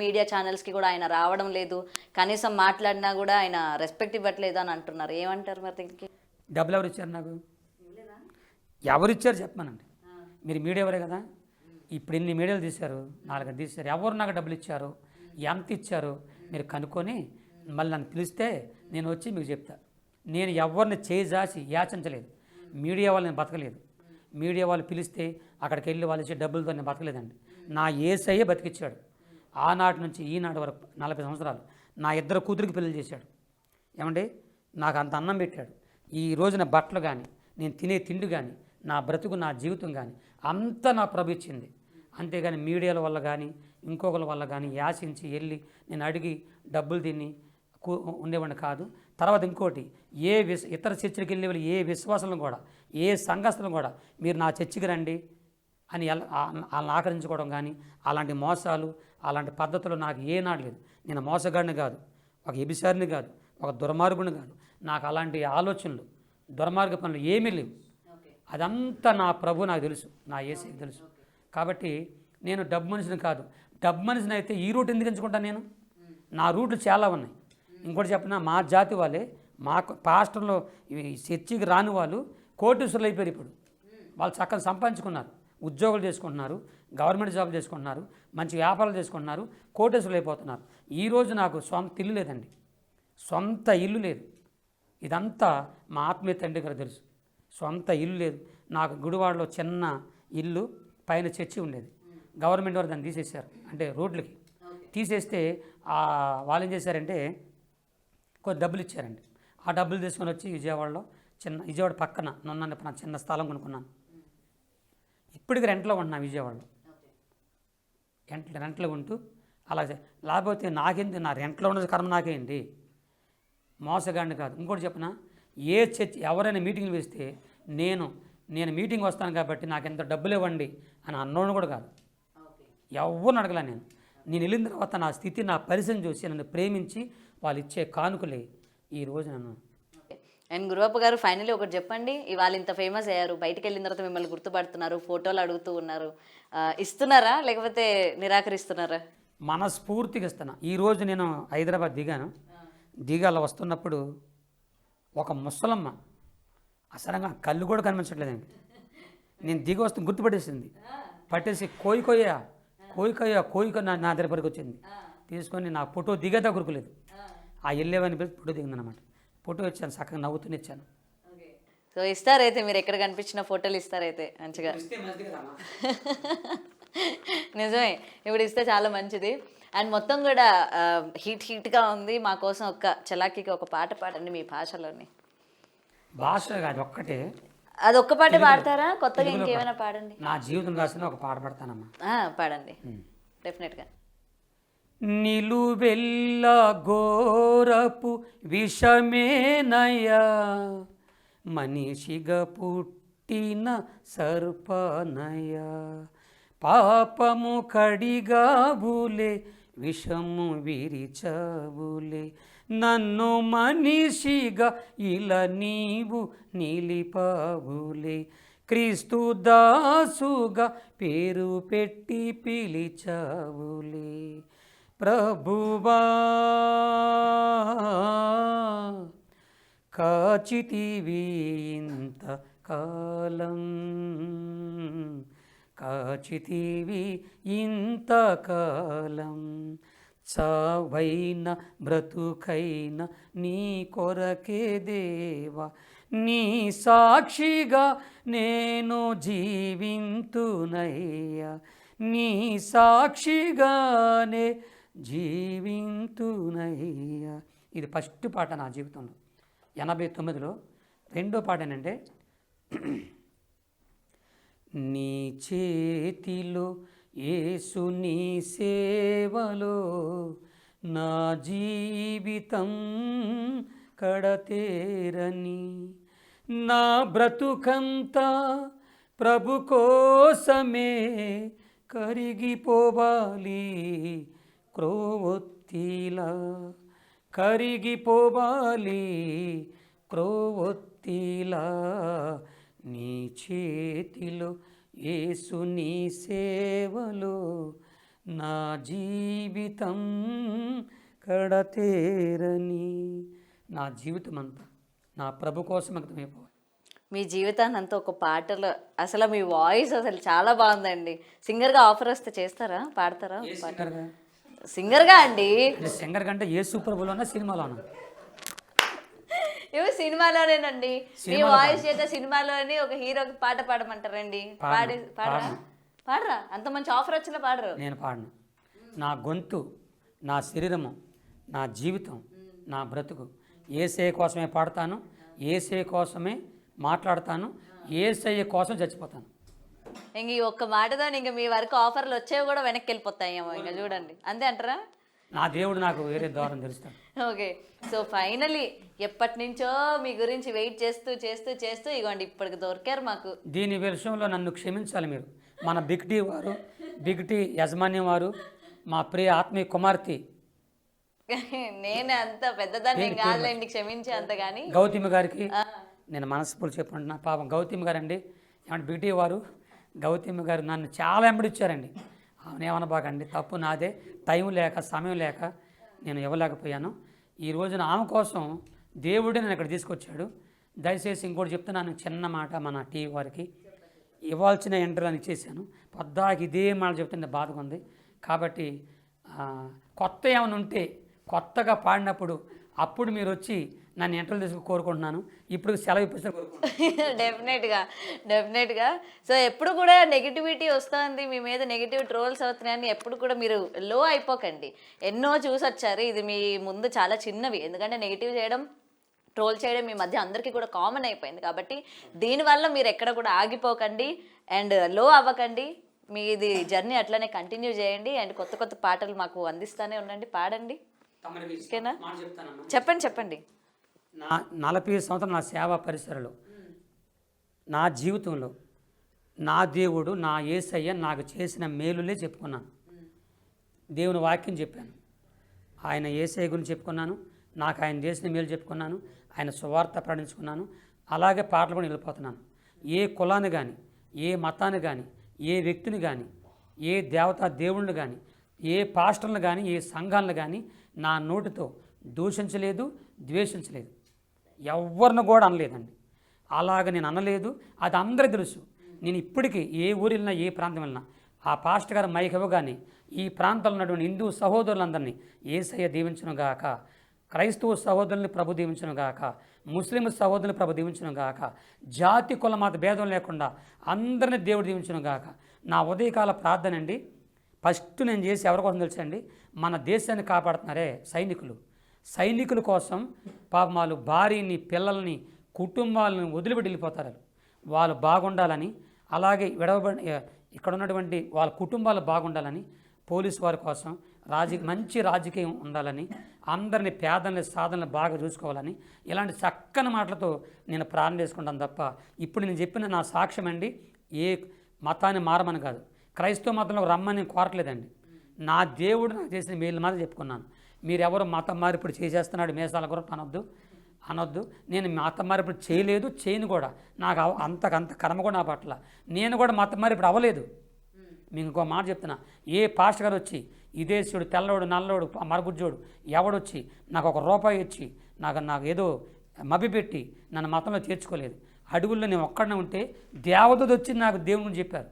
Media ఛానల్స్కి కూడా ఆయన రావడం లేదు, కనీసం మాట్లాడినా కూడా ఆయన రెస్పెక్ట్ ఇవ్వట్లేదు అని అంటున్నారు. ఏమంటారు మరి దీనికి? డబ్బులు ఎవరు ఇచ్చారు నాకు? ఎవరిచ్చారు చెప్పమనండి. మీరు మీడియా ఎవరే కదా. ఇప్పుడు ఇన్ని మీడియాలు తీశారు, 4 తీశారు. ఎవరు నాకు డబ్బులు ఇచ్చారు, ఎంత ఇచ్చారు మీరు కనుక్కొని మళ్ళీ నన్ను పిలిస్తే నేను వచ్చి మీకు చెప్తా. నేను ఎవరిని చేజాసి యాచించలేదు. మీడియా వాళ్ళు నేను బతకలేదు. మీడియా వాళ్ళు పిలిస్తే అక్కడికి వెళ్ళి వాళ్ళు ఇచ్చే డబ్బులతో నేను బతకలేదండి. నా యేసయ్యే బతికిచ్చాడు. ఆనాటి నుంచి ఈనాటి వరకు 40 సంవత్సరాలు నా 2 కూతురికి పెళ్లి చేశాడు. ఏమండి, నాకు అంత అన్నం పెట్టాడు. ఈ రోజున బట్టలు కానీ, నేను తినే తిండి కానీ, నా బ్రతుకు, నా జీవితం కానీ అంతా నా ప్రభు ఇచ్చింది. అంతేగాని మీడియాల వల్ల కానీ ఇంకొకరి వల్ల కానీ యాచించి వెళ్ళి నేను అడిగి డబ్బులు తిని ఉండేవాడిని కాదు. తర్వాత ఇంకోటి, ఇతర చర్చికి వెళ్ళే వాళ్ళు ఏ విశ్వాసాలను కూడా, ఏ సంఘస్థలను కూడా మీరు నా చర్చికి రండి అని వాళ్ళని ఆకరించుకోవడం కానీ, అలాంటి మోసాలు, అలాంటి పద్ధతులు నాకు ఏనాడు లేదు. నేను మోసగాడిని కాదు, ఒక ఎబిసారిని కాదు, ఒక దుర్మార్గుని కాదు. నాకు అలాంటి ఆలోచనలు, దుర్మార్గ పనులు ఏమీ లేవు. అదంతా నా ప్రభు నాకు తెలుసు, నా యేసుకి తెలుసు. కాబట్టి నేను డబ్బు మనిషిని కాదు. డబ్బు మనిషిని అయితే ఈ రూట్ ఎందుకు ఎంచుకుంటాను నేను? నా రూట్లు చాలా ఉన్నాయి. ఇంకోటి చెప్పిన, మా జాతి వాళ్ళే, మా పాస్టర్లో చర్చికి రాని వాళ్ళు కోటీశ్వరులు అయిపోయారు. ఇప్పుడు వాళ్ళు చక్కగా సంపాదించుకున్నారు, ఉద్యోగాలు చేసుకుంటున్నారు, గవర్నమెంట్ జాబ్ చేసుకుంటున్నారు, మంచి వ్యాపారాలు చేసుకుంటున్నారు, కోటీశ్వరులు అయిపోతున్నారు. ఈరోజు నాకు సొంత ఇల్లు లేదండి, సొంత ఇల్లు లేదు. ఇదంతా మా ఆత్మీయ తండ్రి గారు తెలుసు. సొంత ఇల్లు లేదు నాకు. గుడివాడలో చిన్న ఇల్లు, పైన చర్చి ఉండేది. గవర్నమెంట్ వారు దాన్ని తీసేశారు, అంటే రోడ్లకి తీసేస్తే వాళ్ళు ఏం చేశారంటే కొంచెం డబ్బులు ఇచ్చారండి. ఆ డబ్బులు తీసుకొని వచ్చి విజయవాడ పక్కన నన్ను చిన్న స్థలం కొనుక్కున్నాను. ఇప్పటికి రెంట్లో ఉంటున్నాను విజయవాడలో. రెంట్లో ఉంటూ అలాగే. లేకపోతే నాకేంటి, నా రెంట్లో ఉన్నది కర్మ నాకేంటి, మోసగాడిని కాదు. ఇంకోటి చెప్పిన, ఏ చర్చ్ ఎవరైనా మీటింగ్లు వేస్తే నేను మీటింగ్ వస్తాను కాబట్టి నాకు ఎంత డబ్బులు ఇవ్వండి అని అన్నోడు కూడా కాదు. ఎవరిని అడగలే నేను. వెళ్ళిన తర్వాత నా స్థితి, నా పరిస్థితిని చూసి నన్ను ప్రేమించి వాళ్ళు ఇచ్చే కానుకలే ఈరోజు నన్ను. అండ్ గురువప్ప గారు, ఫైనల్లీ ఒకటి చెప్పండి. ఇవాళ ఇంత ఫేమస్ అయ్యారు, బయటికి వెళ్ళిన తర్వాత మిమ్మల్ని గుర్తుపడుతున్నారు, ఫోటోలు అడుగుతూ ఉన్నారు, ఇస్తున్నారా లేకపోతే నిరాకరిస్తున్నారా? మనస్ఫూర్తిగా ఇస్తున్నా. ఈరోజు నేను హైదరాబాద్ దిగాల వస్తున్నప్పుడు ఒక ముసలమ్మ అసలు కళ్ళు కూడా కనిపించట్లేదండి. నేను దిగి వస్తూ గుర్తుపట్టేసింది. పట్టేసి కోయిక నా దగ్గరికి వచ్చింది. తీసుకొని నా ఫోటో దిగేదా గురుకులేదు. ఆ వెళ్ళేవని పిలిచి ఫోటో దిగిందనమాట. ఫోటో ఇచ్చాను, చక్కగా నవ్వుతూనే ఇచ్చాను. సో ఇస్తారైతే, మీరు ఎక్కడ కనిపించిన ఫోటోలు ఇస్తారైతే మంచిగా. నిజమే, ఇప్పుడు ఇస్తే చాలా మంచిది. అండ్ మొత్తం కూడా హీట్గా ఉంది. మా కోసం చలాకీకి ఒక పాట పాడండి మీ భాషలోని. భాష కాదు, ఒక్కటే. అది ఒక్క పాటే పాడతారా? కొత్తగా ఇంకేమైనా పాడండి. నా జీవితం రాసిన ఒక పాట పాడతానమ్మా. పాడండి, డెఫినెట్గా. నిలువెల్ల ఘోరపు విషమేనయ్యా, మనిషిగా పుట్టిన సర్పనయ్యా, పాపము కడిగావులే, విషము విరిచావులే, నన్ను మనిషిగా ఇలా నీవు నిలిపావులే, క్రీస్తు దాసుగా పేరు పెట్టి పిలిచావులే, ప్రభువా కాచితివి ఇంత కాలం, కాచితివి ఇంతకాలం, చావైన బ్రతుకైన నీ కొరకే దేవా, నీ సాక్షిగా నేను జీవింతునయ్యా, నీ సాక్షిగానే జీవింతునయ్యా. ఇది ఫస్ట్ పాట నా జీవితంలో. 89లో. రెండో పాట ఏంటంటే, నీ చేతిలో యేసు నీ సేవలో నా జీవితం కడతేరని, నా బ్రతుకంతా ప్రభు కోసమే కరిగిపోవాలి క్రోవొత్తిలా, కరిగిపోవాలి క్రోవొత్తిలా, నీ చేతిలో యేసు నీ సేవలో నా జీవితం కడతేరని. నా జీవితం అంతా నా ప్రభు కోసం అంకితమైపోవాలి. మీ జీవితాన్ని అంతా ఒక పాటలో, అసలు మీ వాయిస్ అసలు చాలా బాగుందండి. సింగర్గా ఆఫర్ వస్తే చేస్తారా, పాడతారా? సింగర్గా అండి. సింగర్ కంటే ఏ సూపర్ బోల్ సినిమాలోనా? ఇవి సినిమాలోనేనండి. మీ వాయిస్ చేత సినిమాలోని ఒక హీరోకి పాట పాడమంటారండి. పాడరా? అంత మంచి ఆఫర్ వచ్చినా పాడరు. నేను పాడను. నా గొంతు, నా శరీరము, నా జీవితం, నా బ్రతుకు యేసయ్య కోసమే పాడతాను, యేసయ్య కోసమే మాట్లాడతాను, యేసయ్య కోసం చచ్చిపోతాను. ఇంక ఈ ఒక్క మాటతో ఇంక మీ వరకు ఆఫర్లు వచ్చేవి కూడా వెనక్కి వెళ్ళిపోతాయేమో. ఇంకా చూడండి, అంతే అంటారా? నా దేవుడు నాకు వేరే ద్వారం తెలుస్తాడు. ఓకే, సో ఫైనలీ ఎప్పటి నుంచో మీ గురించి వెయిట్ చేస్తూ చేస్తూ చేస్తూ ఇగోండి ఇప్పటికి దొరికారు మాకు. దీని విషయంలో నన్ను క్షమించాలి మీరు. మన బిగ్ టీ యాజమాన్యం వారు, మా ప్రియ ఆత్మీయ కుమార్తె, నేను అంత పెద్దదాన్ని కాదులేండి, క్షమించే అంత. కానీ గౌతమి గారికి నేను మనస్ఫూర్తి చెప్పుకుంటున్నా. పాపం గౌతమి గారు అండి, ఏమంటే బిగ్ టీ వారు గౌతమి గారు నన్ను చాలా వెంబడిచ్చారండి. ఏమనబాకండి, తప్పు నాదే. టైం లేక సమయం లేక నేను ఇవ్వలేకపోయాను. ఈ రోజున ఆమె కోసం దేవుడే నన్ను ఇక్కడ తీసుకొచ్చాడు. దయచేసి ఇంకోటి చెప్తున్నాను, చిన్న మాట మన టీవీ వారికి. ఇవ్వాల్సిన ఇంటర్వ్యూని ఇచ్చేసాను. పొద్దాకి ఇదే మాట చెప్తుంటే బాధగా ఉంది. కాబట్టి కొత్త ఏమైనా ఉంటే కొత్తగా పాడినప్పుడు అప్పుడు మీరు వచ్చి నన్ను ఇంటర్వ్యూ తీసుకు కోరుకుంటున్నాను. ఇప్పుడు సెలవు ఇప్పిస్తే డెఫినెట్గా. సో ఎప్పుడు కూడా నెగిటివిటీ వస్తుంది మీ మీద, నెగిటివ్ ట్రోల్స్ అవుతున్నాయని ఎప్పుడు కూడా మీరు లో అయిపోకండి. ఎన్నో చూసి వచ్చారు. ఇది మీ ముందు చాలా చిన్నవి, ఎందుకంటే నెగిటివ్ చేయడం, ట్రోల్ చేయడం మీ మధ్య అందరికీ కూడా కామన్ అయిపోయింది. కాబట్టి దీనివల్ల మీరు ఎక్కడ కూడా ఆగిపోకండి అండ్ లో అవ్వకండి. మీది జర్నీ అట్లనే కంటిన్యూ చేయండి అండ్ కొత్త కొత్త పాటలు మాకు అందిస్తూనే ఉండండి, పాడండి. ఓకేనా? చెప్పండి. నా 40 సంవత్సరాలు నా సేవా పరిసరలో, నా జీవితంలో నా దేవుడు, నా యేసయ్య నాకు చేసిన మేలులే చెప్పుకున్నాను. దేవుని వాక్యం చెప్పాను, ఆయన యేసయ్య గురించి చెప్పుకున్నాను, నాకు ఆయన చేసిన మేలు చెప్పుకున్నాను, ఆయన సువార్త ప్రకటించుకున్నాను. అలాగే పాటలు కూడా వెళ్ళిపోతున్నాను. ఏ కులాన్ని కానీ, ఏ మతాన్ని కానీ, ఏ వ్యక్తిని కానీ, ఏ దేవతా దేవుళ్ళని కానీ, ఏ పాస్టర్లను కానీ, ఏ సంఘాలను కానీ నా నోటితో దూషించలేదు, ద్వేషించలేదు. ఎవరిని కూడా అనలేదండి. అలాగ నేను అనలేదు. అది అందరికీ తెలుసు. నేను ఇప్పటికీ ఏ ఊరు వెళ్ళినా, ఏ ప్రాంతం వెళ్ళినా ఆ పాస్టర్ గారు మైక్ ఇవ్వగానే ఈ ప్రాంతంలో ఉన్నటువంటి హిందూ సహోదరులందరినీ యేసయ్య దీవించును గాక, క్రైస్తవ సహోదరుల్ని ప్రభు దీవించును గాక, ముస్లిం సహోదరుని ప్రభు దీవించును గాక, జాతి కుల మత భేదం లేకుండా అందరినీ దేవుడు దీవించును గాక. నా ఉదయకాల ప్రార్థన అండి. ఫస్ట్ నేను చేసి ఎవరి కోసం తెలుసండి, మన దేశాన్ని కాపాడుతున్నారే సైనికుల కోసం. పాపం వాళ్ళు భార్యని, పిల్లల్ని, కుటుంబాలను వదిలిపెట్టి వెళ్ళిపోతారు. వాళ్ళు బాగుండాలని, అలాగే ఇక్కడ ఉన్నటువంటి వాళ్ళ కుటుంబాలు బాగుండాలని, పోలీసు వారి కోసం మంచి రాజకీయం ఉండాలని, అందరినీ పేదల్ని సాధనలు బాగా చూసుకోవాలని, ఇలాంటి చక్కని మాటలతో నేను ప్రార్థన చేసుకుంటాను తప్ప ఇప్పుడు నేను చెప్పిన నా సాక్ష్యం అండి. ఏ మతాన్ని మారమని కాదు, క్రైస్తవ మతంలో రమ్మని కోరట్లేదండి. నా దేవుడు నాకు చేసిన మేలు మాత్రం చెప్పుకున్నాను. మీరెవరు మతం మార్పిడి చేసేస్తున్నాడు మేసాల కూడా అనొద్దు. నేను మతం మార్పిడి చేయలేదు, చేయను కూడా. నాకు అంత కర్మ కూడా నా పట్ల. నేను కూడా మతం మార్పిడి అవ్వలేదు. మీకు ఇంకో మాట చెప్తున్నా, ఏ పాస్టర్ గారు వచ్చి ఇదేశుడు, తెల్లవాడు, నల్లవాడు, మరగుజ్జోడు ఎవడొచ్చి నాకు ₹1 ఇచ్చి నాకు ఏదో మభ్యపెట్టి నన్ను మతంలో చేర్చుకోలేదు. అడుగుల్లో నేను ఒక్కడనే ఉంటే దేవదూత వచ్చి నాకు దేవుని గురించి చెప్పారు.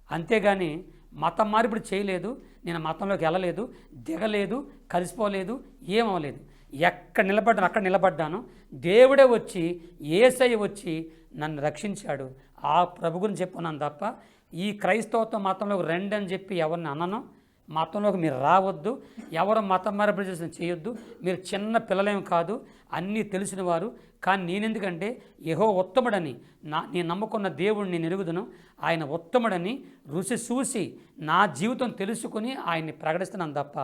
అంతేగాని మతం మార్పిడి చేయలేదు, నేను మతంలోకి వెళ్ళలేదు, దిగలేదు, కలిసిపోలేదు, ఏమవలేదు. ఎక్కడ నిలబడ్డాను అక్కడ నిలబడ్డాను. దేవుడే వచ్చి, యేసయ్య వచ్చి నన్ను రక్షించాడు. ఆ ప్రభు గురించి చెప్పుకున్నాను తప్ప ఈ క్రైస్తవత్వ మతంలోకి రండి అని చెప్పి ఎవరిని అనను. మతంలోకి మీరు రావద్దు, ఎవరు మతం మార్పిడి చేసిన చేయొద్దు. మీరు చిన్న పిల్లలేం కాదు, అన్నీ తెలిసిన వారు. కానీ నేనెందుకంటే యెహోవా ఉత్తముడని, నేను నమ్ముకున్న దేవుడిని నేను ఎరుగుదును, ఆయన ఉత్తముడని రుచి చూసి నా జీవితం తెలుసుకుని ఆయన్ని ప్రకటిస్తున్నాను తప్ప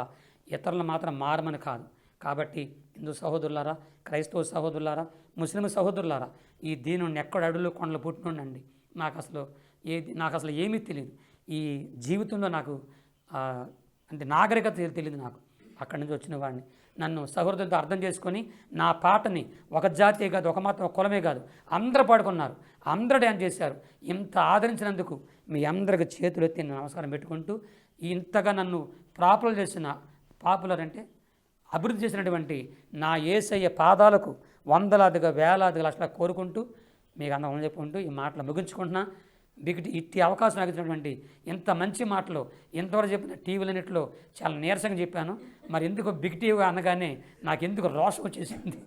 ఇతరులను మాత్రం మారమని కాదు. కాబట్టి హిందూ సహోదరులారా, క్రైస్తవ సహోదరులారా, ముస్లిం సహోదరులారా, ఈ దీనుని ఎక్కడ అడుగులు కొండలు పుట్టినండి. నాకు అసలు ఏమీ తెలియదు. ఈ జీవితంలో నాకు అంటే నాగరికత తెలియదు. నాకు అక్కడి నుంచి వచ్చిన వాడిని. నన్ను సహృదయంతో అర్థం చేసుకొని నా పాటని ఒక జాతే కాదు, ఒక మతం, ఒక కులమే కాదు, అందరూ పాడుకున్నారు, అందరూ డ్యాన్స్ చేశారు. ఇంత ఆదరించినందుకు మీ అందరికి చేతులు ఎత్తి నమస్కారం పెట్టుకుంటూ ఇంతగా నన్ను పాపులర్ అంటే అభివృద్ధి చేసినటువంటి నా యేసయ్య పాదాలకు వందలాదిగా వేలాదిగా లక్షల కోరుకుంటూ మీకు అందరం చెప్పుకుంటూ ఈ మాటలు ముగించుకుంటున్నా. మీకు ఇట్టి అవకాశం నాకు ఇచ్చినటువంటి ఇంత మంచి మాటలు ఇంతవరకు చెప్పిన టీవీలన్నింటిలో చాలా నీరసంగా చెప్పాను. మరి ఎందుకు బిగ్ టీవీ అనగానే నాకు ఎందుకు రోషం వచ్చేసింది.